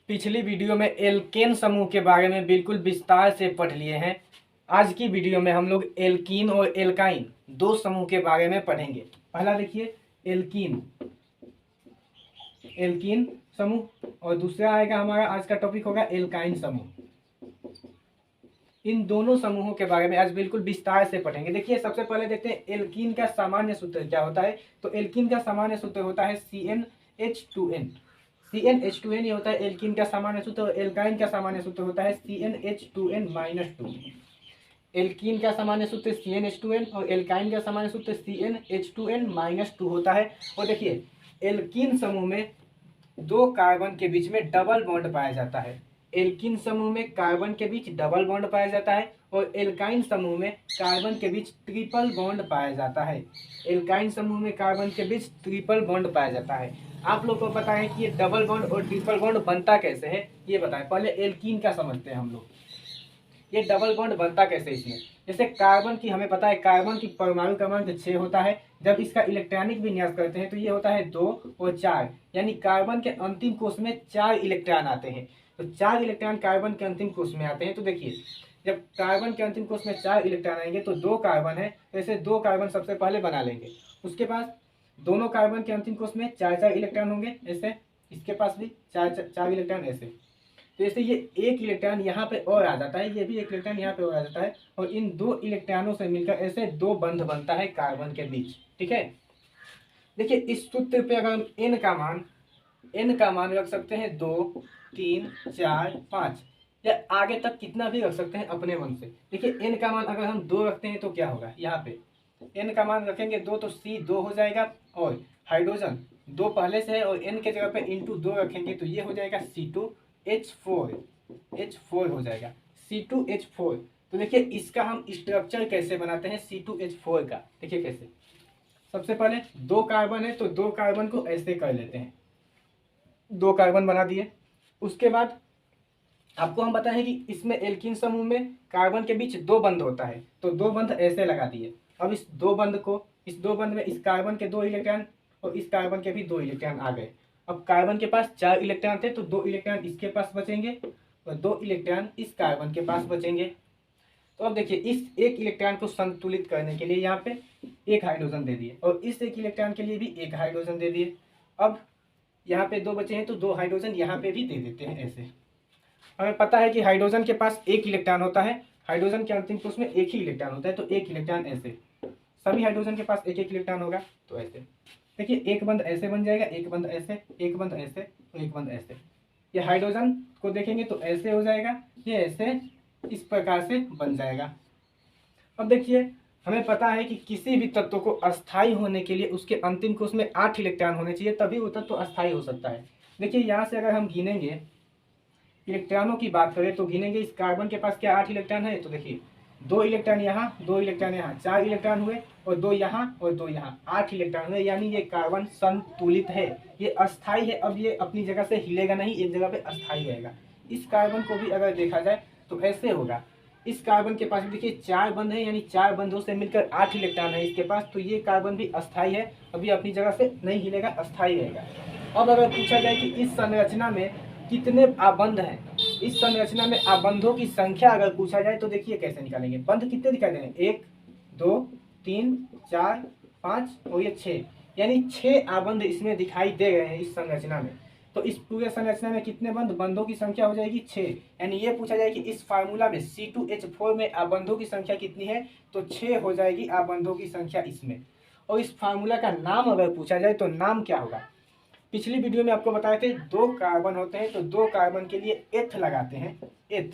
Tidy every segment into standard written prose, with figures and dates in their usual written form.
पिछली वीडियो में एल्केन समूह के बारे में बिल्कुल विस्तार से पढ़ लिए हैं। आज की वीडियो में हम लोग एल्कीन और एल्काइन दो समूह के बारे में पढ़ेंगे। पहला देखिए एल्कीन एल्कीन समूह और दूसरा आएगा हमारा आज का टॉपिक होगा एल्काइन समूह। इन दोनों समूहों के बारे में आज बिल्कुल विस्तार से पढ़ेंगे। देखिए सबसे पहले देखते हैं एल्कीन का सामान्य सूत्र क्या होता है। तो एल्कीन का सामान्य सूत्र होता है CnH2n। CnH2n ये होता है एल्कीन का सामान्य सूत्र और एल्काइन का सामान्य सूत्र होता है CnH2n-2। एल्कीन का सामान्य सूत्र CnH2n और एल्काइन का सामान्य सूत्र CnH2n-2 होता है। और देखिए एल्कीन समूह में दो कार्बन के बीच में डबल बॉन्ड पाया जाता है। एल्कीन समूह में कार्बन के बीच डबल बॉन्ड पाया जाता है और एल्काइन समूह में कार्बन के बीच ट्रिपल बॉन्ड पाया जाता है। एल्काइन समूह में कार्बन के बीच ट्रिपल बॉन्ड पाया जाता है। आप लोग को पता है कि ये डबल बॉन्ड और ट्रिपल बॉन्ड बनता कैसे है, ये बताएं। पहले एल्कीन का समझते हैं हम लोग। ये डबल बॉन्ड बनता कैसे इसमें, जैसे कार्बन की हमें पता है कार्बन की परमाणु क्रमांक 6 होता है। जब इसका इलेक्ट्रॉनिक विन्यास करते हैं तो ये होता है 2 और 4, यानी कार्बन के अंतिम कोष में 4 इलेक्ट्रॉन आते हैं। तो 4 इलेक्ट्रॉन कार्बन के अंतिम कोष में आते हैं। तो देखिए जब कार्बन के अंतिम कोष में 4 इलेक्ट्रॉन आएंगे तो 2 कार्बन है, तो ऐसे 2 कार्बन सबसे पहले बना लेंगे। उसके बाद दोनों कार्बन के अंतिम कोष में 4 इलेक्ट्रॉन होंगे, ऐसे इसके पास भी 4 इलेक्ट्रॉन ऐसे। तो जैसे ये एक इलेक्ट्रॉन यहाँ पे और आ जाता है, ये भी एक इलेक्ट्रॉन यहाँ पे और आ जाता है और इन दो इलेक्ट्रॉनों से मिलकर ऐसे दो बंध बनता है कार्बन के बीच। ठीक है, देखिए इस सूत्र पे अगर हम n का मान रख सकते हैं 2, 3, 4, 5 या आगे तक कितना भी रख सकते हैं अपने मन से। देखिए n का मान अगर हम 2 रखते हैं तो क्या होगा, यहाँ पे n का मान रखेंगे 2 तो C2 हो जाएगा और हाइड्रोजन 2 पहले से है और n के जगह पे इंटू 2 रखेंगे तो ये हो जाएगा C2H4 हो जाएगा C2H4। तो देखिए इसका हम स्ट्रक्चर कैसे बनाते हैं C2H4 का। देखिए कैसे, सबसे पहले 2 कार्बन है तो 2 कार्बन को ऐसे कर लेते हैं, 2 कार्बन बना दिए। उसके बाद आपको हम बताएं कि इसमें एल्कीन समूह में कार्बन के बीच 2 बंध होता है, तो 2 बंध ऐसे लगा दिए। अब इस 2 बंध में इस कार्बन के 2 इलेक्ट्रॉन और इस कार्बन के भी 2 इलेक्ट्रॉन आ गए। अब कार्बन के पास 4 इलेक्ट्रॉन थे तो 2 इलेक्ट्रॉन इसके पास बचेंगे और 2 इलेक्ट्रॉन इस कार्बन के पास बचेंगे। तो अब देखिए इस एक इलेक्ट्रॉन को संतुलित करने के लिए यहाँ पे एक हाइड्रोजन दे दिए और इस एक इलेक्ट्रॉन के लिए भी एक हाइड्रोजन दे दिए। अब यहाँ पे 2 बचे हैं तो 2 हाइड्रोजन यहाँ पे भी दे देते हैं। ऐसे हमें पता है कि हाइड्रोजन के पास एक इलेक्ट्रॉन होता है, हाइड्रोजन के अंतिम कोष में एक ही इलेक्ट्रॉन होता है, तो एक इलेक्ट्रॉन ऐसे, सभी हाइड्रोजन के पास एक एक इलेक्ट्रॉन होगा। तो ऐसे देखिए एक बंध ऐसे बन जाएगा, एक बंध ऐसे, एक बंध ऐसे और एक बंध ऐसे। ये हाइड्रोजन को देखेंगे तो ऐसे हो जाएगा, ये ऐसे इस प्रकार से बन जाएगा। अब देखिए हमें पता है कि किसी भी तत्व को अस्थायी होने के लिए उसके अंतिम कोष में 8 इलेक्ट्रॉन होने चाहिए, तभी वो तत्व अस्थायी हो सकता है। देखिए यहाँ से अगर हम गिनेंगे, इलेक्ट्रॉनों की बात करें तो गिनेंगे इस कार्बन के पास क्या 8 इलेक्ट्रॉन है। तो देखिए 2 इलेक्ट्रॉन यहाँ, 2 इलेक्ट्रॉन यहाँ, 4 इलेक्ट्रॉन हुए और 2 यहाँ और 2 यहाँ, 8 इलेक्ट्रॉन हुए, यानी ये कार्बन संतुलित है, ये अस्थायी है। अब ये अपनी जगह से हिलेगा नहीं, एक जगह पे अस्थायी रहेगा। इस कार्बन को भी अगर देखा जाए तो ऐसे होगा। इस कार्बन के पास देखिए 4 बंध है, यानी 4 बंधों से मिलकर 8 इलेक्ट्रॉन है इसके पास, तो ये कार्बन भी अस्थायी है, अभी अपनी जगह से नहीं हिलेगा, अस्थायी रहेगा। अब अगर पूछा जाए कि इस संरचना में कितने आबंध हैं, इस संरचना में आबंधों की संख्या अगर पूछा जाए तो देखिए कैसे निकालेंगे। बंध कितने दिखाई दे रहे हैं, 1, 2, 3, 4, 5 और ये 6, यानी 6 आबंध इसमें दिखाई दे रहे हैं इस संरचना में। तो इस पूरे संरचना में कितने बंधों की संख्या हो जाएगी 6। यानी ये पूछा जाए कि इस फार्मूला में C2H4 में आबंधों की संख्या कितनी है, तो 6 हो जाएगी आबंधों की संख्या इसमें। और इस फार्मूला का नाम अगर पूछा जाए तो नाम क्या होगा। पिछली वीडियो में आपको बताए थे 2 कार्बन होते हैं तो 2 कार्बन के लिए एथ लगाते हैं, एथ,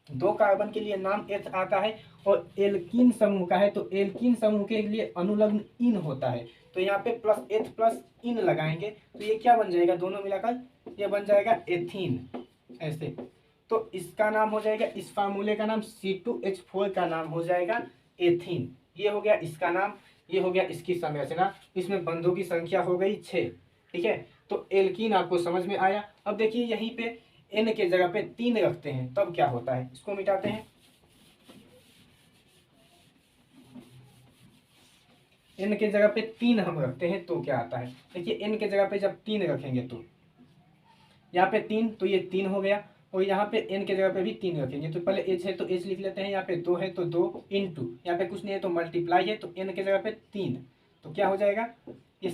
2 कार्बन के लिए नाम एथ आता है। और एल्कीन समूह का है तो एल्कीन समूह के लिए अनुलग्न इन होता है, तो यहाँ पे प्लस एथ प्लस इन लगाएंगे तो ये क्या बन जाएगा, दोनों मिलाकर ये बन जाएगा एथीन ऐसे। तो इसका नाम हो जाएगा, इस फार्मूले का नाम C2H4 का नाम हो जाएगा एथीन। ये हो गया इसका नाम, ये हो गया इसकी संरचना। इसमें बंधों की संख्या हो गई 6। ठीक है, तो एल्कीन आपको समझ में आया। अब देखिए यहीं पे n के जगह पे 3 रखते हैं तब क्या होता है, इसको मिटाते हैं। n के जगह पे 3 हम रखते हैं तो क्या आता है, देखिए n के जगह पे जब 3 रखेंगे तो यहाँ पे 3 तो ये 3 हो गया, और यहाँ पे n के जगह पे भी 3 रखेंगे। तो पहले h है तो h लिख लेते हैं, यहाँ पे 2 है तो 2 इंटू, यहाँ पे कुछ नहीं है तो मल्टीप्लाई है तो n के जगह पे 3, तो क्या हो जाएगा ये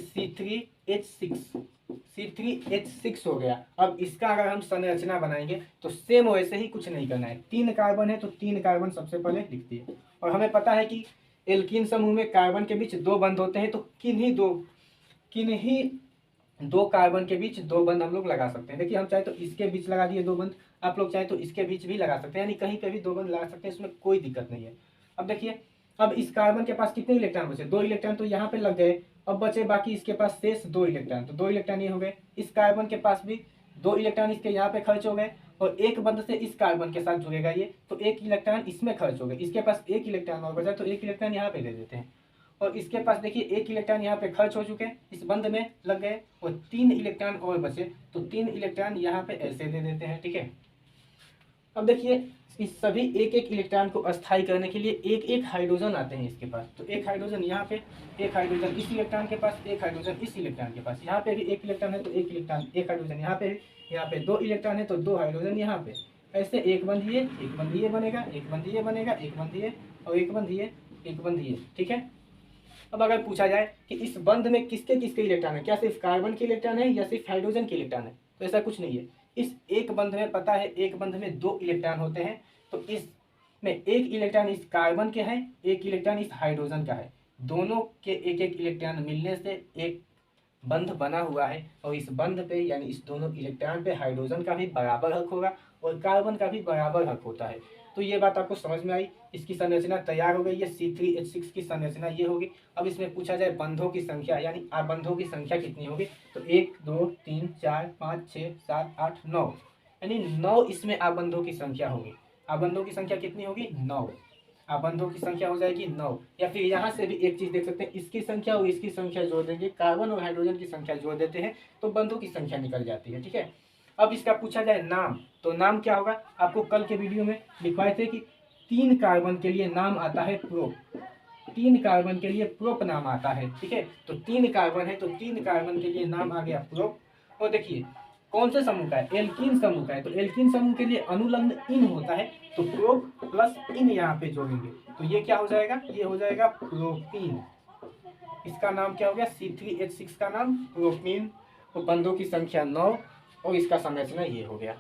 C3H6 हो गया। अब इसका अगर हम संरचना बनाएंगे तो सेम वैसे ही, कुछ नहीं करना है। 3 कार्बन है तो 3 कार्बन सबसे पहले लिख दिए, और हमें पता है कि एल्कीन समूह में कार्बन के बीच 2 बंध होते हैं, तो किन्हीं दो कार्बन के बीच 2 बंध हम लोग लगा सकते हैं। देखिए हम चाहे तो इसके बीच लगा दिए 2 बंध, आप लोग चाहे तो इसके बीच भी लगा सकते हैं, यानी कहीं पे भी 2 बंध लगा सकते हैं, इसमें कोई दिक्कत नहीं है। अब देखिए, अब इस कार्बन के पास कितने इलेक्ट्रॉन बचे, 2 इलेक्ट्रॉन तो यहाँ पे लग गए, अब बचे बाकी इसके पास शेष 2 इलेक्ट्रॉन, तो 2 इलेक्ट्रॉन ये हो गए। इस कार्बन के पास भी 2 इलेक्ट्रॉन इसके यहाँ पे खर्च हो गए, और एक बंध से इस कार्बन के साथ जुड़ेगा ये, तो 1 इलेक्ट्रॉन इसमें खर्च हो गए। इसके पास 1 इलेक्ट्रॉन और बचा, तो 1 इलेक्ट्रॉन यहाँ पे दे देते हैं, और इसके पास देखिए 1 इलेक्ट्रॉन यहाँ पे खर्च हो चुके हैं, इस बंध में लग गए, और 3 इलेक्ट्रॉन और बचे, तो 3 इलेक्ट्रॉन यहाँ पे ऐसे दे देते हैं। ठीक है, अब देखिए इस सभी एक एक इलेक्ट्रॉन को अस्थायी करने के लिए एक एक हाइड्रोजन आते हैं इसके पास, तो एक हाइड्रोजन यहाँ पे, एक हाइड्रोजन इस इलेक्ट्रॉन के पास, एक हाइड्रोजन इस इलेक्ट्रॉन के पास, यहाँ पे भी 1 इलेक्ट्रॉन है तो 1 इलेक्ट्रॉन, एक हाइड्रोजन यहाँ पे, यहाँ पे 2 इलेक्ट्रॉन है तो 2 हाइड्रोजन यहाँ पे, ऐसे एक बंध ये बनेगा, एक बंध ये बनेगा, एक बंध ये, और एक बंध ये, एक बंध ये। ठीक है, अब अगर पूछा जाए कि इस बंध में किसके किसके इलेक्ट्रॉन है, क्या सिर्फ कार्बन के इलेक्ट्रॉन है या सिर्फ हाइड्रोजन के इलेक्ट्रॉन है, तो ऐसा कुछ नहीं है। इस एक बंध में पता है, एक बंध में 2 इलेक्ट्रॉन होते हैं, तो इसमें 1 इलेक्ट्रॉन इस कार्बन के है, 1 इलेक्ट्रॉन इस हाइड्रोजन का है, दोनों के एक एक इलेक्ट्रॉन मिलने से एक बंध बना हुआ है, और इस बंध पे यानी इस दोनों इलेक्ट्रॉन पे हाइड्रोजन का भी बराबर हक होगा और कार्बन का भी बराबर हक होता है। तो ये बात आपको समझ में आई, इसकी संरचना तैयार हो गई। ये C3H6 की संरचना ये होगी। अब इसमें पूछा जाए बंधों की संख्या, यानी बंधों की संख्या कितनी होगी, तो 1 2 3 4 5 6 7 8 9, यानी 9 इसमें आबंधों की संख्या होगी। आबंधों की संख्या कितनी होगी, 9। आबंधों की संख्या हो जाएगी 9। या फिर यहाँ से भी एक चीज देख सकते हैं, इसकी संख्या और इसकी संख्या जोड़ देंगे, कार्बन और हाइड्रोजन की संख्या जोड़ देते हैं तो बंधों की संख्या निकल जाती है। ठीक है, अब इसका पूछा जाए नाम, तो नाम क्या होगा, आपको कल के वीडियो में लिखवाए थे कि 3 कार्बन के लिए नाम आता है प्रोप, 3 कार्बन के लिए प्रोप नाम आता है। ठीक है, तो 3 कार्बन है तो 3 कार्बन के लिए नाम आ गया प्रोप। और देखिए कौन से समूह का है, एल्कीन समूह का है, तो एल्कीन समूह के लिए अनुलग्न इन होता है, तो प्रोप प्लस इन यहाँ पे जोड़ेंगे तो ये क्या हो जाएगा, ये हो जाएगा प्रोपीन। इसका नाम क्या हो गया, C3H6 का नाम प्रोपीन। तो बंधों की संख्या 9 और इसका संरचना ये हो गया।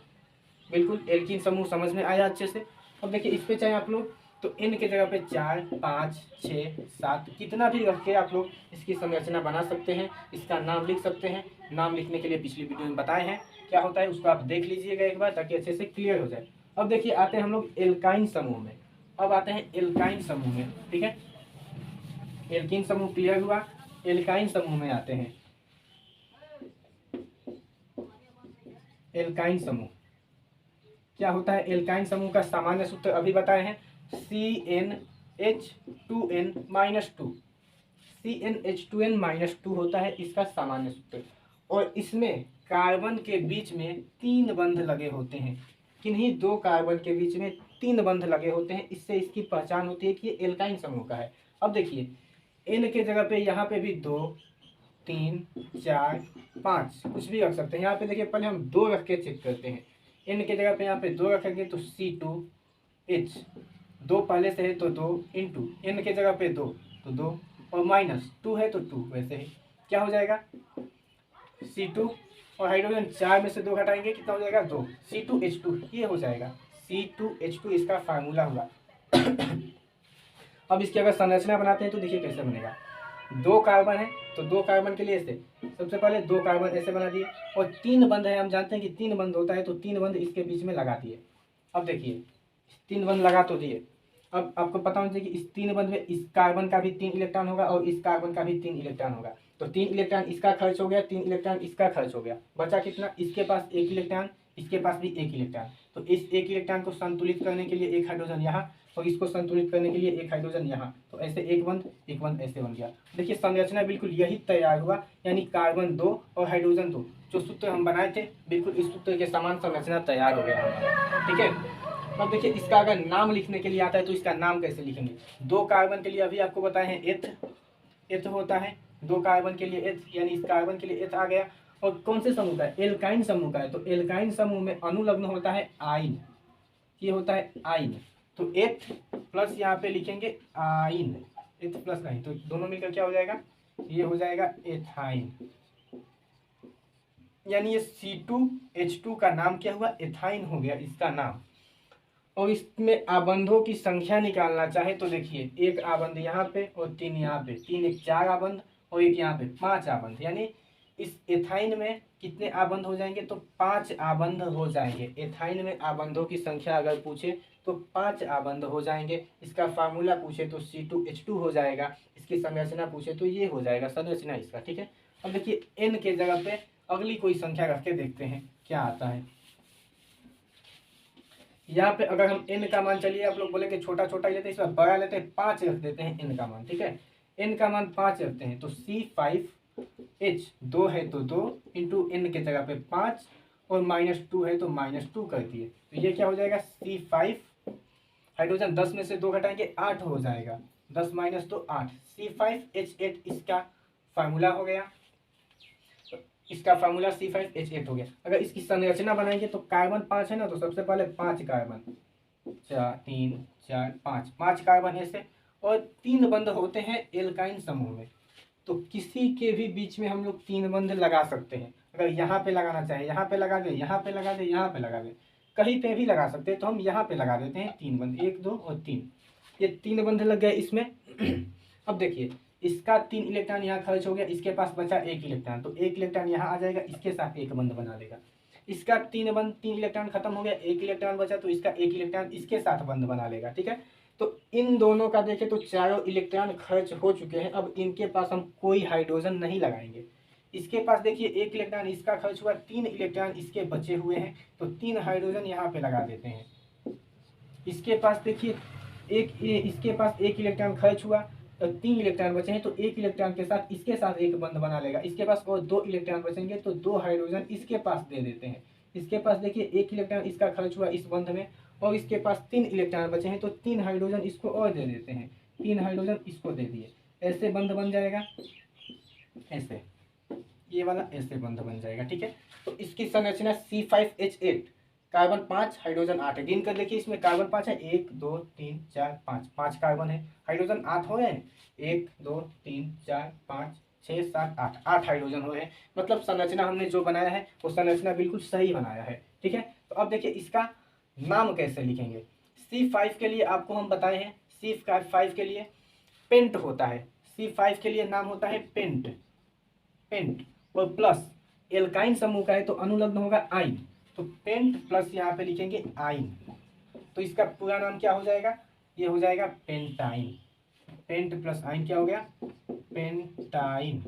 बिल्कुल एल्कीन समूह समझ में आया अच्छे से। अब देखिए इस पे चाहे आप लोग तो इन के जगह पे 4 5 6 7 कितना भी रख के आप लोग इसकी संरचना बना सकते हैं, इसका नाम लिख सकते हैं। नाम लिखने के लिए पिछली वीडियो में बताए हैं क्या होता है, उसको आप देख लीजिएगा एक बार ताकि अच्छे से क्लियर हो जाए। अब देखिए आते हैं हम लोग एल्काइन समूह में। अब आते हैं एल्काइन समूह में। ठीक है, एल्कीन समूह क्लियर हुआ, एल्काइन समूह में आते हैं। एल्काइन समूह क्या होता है, एल्काइन समूह का सामान्य सूत्र अभी बताए हैं, CnH2n-2 CnH2n-2 होता है इसका सामान्य सूत्र। और इसमें कार्बन के बीच में 3 बंध लगे होते हैं, किन्हीं 2 कार्बन के बीच में 3 बंध लगे होते हैं, इससे इसकी पहचान होती है कि ये एल्काइन समूह का है। अब देखिए N के जगह पे यहाँ पे भी 2 3 4 5 कुछ भी रख सकते हैं। यहाँ पे देखिए पहले हम 2 रख के चेक करते हैं। N के जगह पे यहाँ पे 2 रखेंगे तो C2H, 2 पहले से है तो 2 इंटू N के जगह पे 2 तो 2 और माइनस 2 है तो 2, वैसे ही क्या हो जाएगा C2 और हाइड्रोजन 4 में से 2 घटाएंगे कितना हो जाएगा 2, C2H2 ये हो जाएगा C2H2 इसका फार्मूला हुआ। अब इसकी अगर संरचना बनाते हैं तो देखिए कैसे बनेगा। 2 कार्बन है तो 2 कार्बन के लिए ऐसे, सबसे पहले 2 कार्बन ऐसे बना दिए, और 3 बंध है, हम जानते हैं कि 3 बंध होता है तो 3 बंध इसके बीच में लगा दिए। अब देखिए 3 बंध लगा तो दिए, अब आपको पता होना चाहिए कि इस 3 बंध में इस कार्बन का भी 3 इलेक्ट्रॉन होगा और इस कार्बन का भी 3 इलेक्ट्रॉन होगा, तो 3 इलेक्ट्रॉन इसका खर्च हो गया, 3 इलेक्ट्रॉन इसका खर्च हो गया, बचा कितना, इसके पास 1 इलेक्ट्रॉन, इसके पास भी 1 इलेक्ट्रॉन। तो इस 1 इलेक्ट्रॉन को संतुलित करने के लिए 1 हाइड्रोजन यहाँ, और इसको संतुलित करने के लिए 1 हाइड्रोजन यहाँ, तो ऐसे एक बंध ऐसे बन गया। देखिए संरचना बिल्कुल यही तैयार हुआ, यानी कार्बन 2 और हाइड्रोजन 2, जो सूत्र हम बनाए थे बिल्कुल इस सूत्र के समान संरचना तैयार हो गया हमारा। ठीक है, अब देखिए इसका अगर नाम लिखने के लिए आता है तो इसका नाम कैसे लिखेंगे। 2 कार्बन के लिए अभी आपको बताए हैं एथ होता है, 2 कार्बन के लिए एथ, यानी इस कार्बन के लिए एथ आ गया, और कौन से समूह का है, एल्काइन समूह का है। तो एल्काइन समूह में अनुलग्न होता है आइन, ये होता है आइन। तो एथ प्लस यहाँ पे लिखेंगे आइन, एथ प्लस आइन, तो दोनों मिलकर क्या हो जाएगा, ये हो जाएगा एथाइन। यानी ये C2H2 का नाम क्या हुआ, एथाइन हो गया इसका नाम। और इसमें आबंधों की संख्या निकालना चाहे तो देखिए, एक आबंध यहाँ पे और 3 यहाँ पे, 3 एक 4 आबंध और एक यहाँ पे 5 आबंध। यानी इस एथाइन में कितने आबंध हो जाएंगे, तो 5 आबंध हो जाएंगे। एथाइन में आबंधों की संख्या अगर पूछे तो 5 आबंध हो जाएंगे। इसका फार्मूला पूछे तो C2H2 हो जाएगा, इसकी संरचना पूछे तो ये हो जाएगा संरचना इसका, ठीक है। अब देखिए n के जगह पे अगली कोई संख्या रख के देखते हैं क्या आता है। यहाँ पे अगर हम n का मान, चलिए आप लोग बोलेंगे छोटा छोटा ही लेते हैं, इसमें बड़ा लेते हैं, 5 रख देते हैं n का मान, ठीक है। n का मान 5 रखते हैं तो C5H 2 है तो 2 इंटू n के जगह पे 5 और -2 है तो -2 कर दिए। तो ये क्या हो जाएगा, C5 हाइड्रोजन 10 में से 2 घटाएंगे 8 हो जाएगा, 10 - 2 8, C5H8 इसका फार्मूला हो गया। इसका फार्मूला C5H8 हो गया। अगर इसकी संरचना बनाएंगे तो कार्बन 5 है ना, तो सबसे पहले 5 कार्बन, 4 3 4 5 कार्बन ऐसे, और 3 बंध होते हैं एल्काइन समूह में। तो किसी के भी बीच में हम लोग 3 बंध लगा सकते हैं। अगर यहाँ पे लगाना चाहे यहाँ पे लगा दे, यहाँ पे लगा दे, यहाँ पे लगा दे, कहीं पे भी लगा सकते हैं। तो हम यहाँ पे लगा देते हैं 3 बंध, 1 2 और 3, ये 3 बंध लग गए इसमें। अब देखिए इसका 3 इलेक्ट्रॉन यहाँ खर्च हो गया, इसके पास बचा 1 इलेक्ट्रॉन, तो 1 इलेक्ट्रॉन यहाँ आ जाएगा, इसके साथ एक बंध बना देगा। इसका 3 इलेक्ट्रॉन खत्म हो गया, 1 इलेक्ट्रॉन बचा, तो इसका 1 इलेक्ट्रॉन इसके साथ बंध बना लेगा, ठीक है। तो इन दोनों का देखें तो चारों इलेक्ट्रॉन खर्च हो चुके हैं। अब इनके पास हम कोई हाइड्रोजन नहीं लगाएंगे। इसके पास देखिए 1 इलेक्ट्रॉन इसका खर्च हुआ, 3 इलेक्ट्रॉन इसके बचे हुए हैं, तो 3 हाइड्रोजन यहाँ पे लगा देते हैं। इसके पास देखिए इसके पास 1 इलेक्ट्रॉन खर्च हुआ, तो 3 इलेक्ट्रॉन बचे हैं, तो 1 इलेक्ट्रॉन के साथ इसके साथ एक बंध बना लेगा। इसके पास और 2 इलेक्ट्रॉन बचेंगे, तो 2 हाइड्रोजन इसके पास दे देते हैं। इसके पास देखिए 1 इलेक्ट्रॉन इसका खर्च हुआ इस बंध में, और इसके पास 3 इलेक्ट्रॉन बचे हैं, तो 3 हाइड्रोजन इसको और दे देते हैं, 3 हाइड्रोजन इसको दे दिए। ऐसे बंध बन जाएगा, ऐसे ये वाला ऐसे बंध बन जाएगा, ठीक है। तो इसकी संरचना C5H8, कार्बन 5 हाइड्रोजन 8 है। गिन कर देखिए, इसमें कार्बन 5 है, 1 2 3 4 5 कार्बन है, हाइड्रोजन 8 हो गए, 1 2 3 4 5 6 7 8 हाइड्रोजन हो गए। मतलब संरचना हमने जो बनाया है वो संरचना बिल्कुल सही बनाया है, ठीक है। तो अब देखिए इसका नाम कैसे लिखेंगे। C5 के लिए आपको हम बताए हैं, C5 के लिए पेंट होता है, C5 के लिए नाम होता है पेंट, और प्लस एल्काइन समूह का है तो अनुलग्न होगा आइन, तो पेंट प्लस यहाँ पे लिखेंगे आइन, तो इसका पूरा नाम क्या हो जाएगा, ये हो जाएगा पेंटाइन। पेंट प्लस आइन क्या हो गया, पेंटाइन।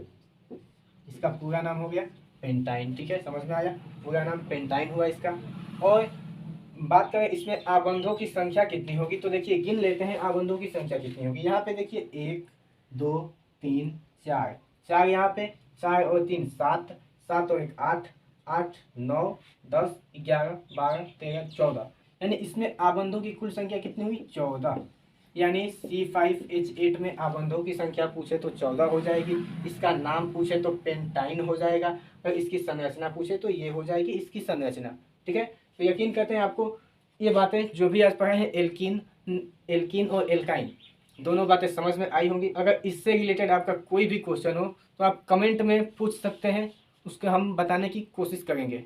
इसका पूरा नाम हो गया पेंटाइन, ठीक है, समझ में आया, पूरा नाम पेंटाइन हुआ इसका। और बात करें इसमें आबंधों की संख्या कितनी होगी, तो देखिए गिन लेते हैं आबंधों की संख्या कितनी होगी। यहाँ पे देखिए 1 2 3 4, 4 यहाँ पे, 4 और 3 7, 7 और 1 8, 8 9 10 11 12 13 14, यानी इसमें आबंधों की कुल संख्या कितनी हुई, 14। यानी C5H8 में आबंधों की संख्या पूछे तो 14 हो जाएगी, इसका नाम पूछे तो पेंटाइन हो जाएगा, और इसकी संरचना पूछे तो ये हो जाएगी इसकी संरचना, ठीक है। तो यकीन करते हैं आपको ये बातें जो भी आज पढ़े हैं, एल्कीन और एल्काइन दोनों बातें समझ में आई होंगी। अगर इससे रिलेटेड आपका कोई भी क्वेश्चन हो तो आप कमेंट में पूछ सकते हैं, उसको हम बताने की कोशिश करेंगे।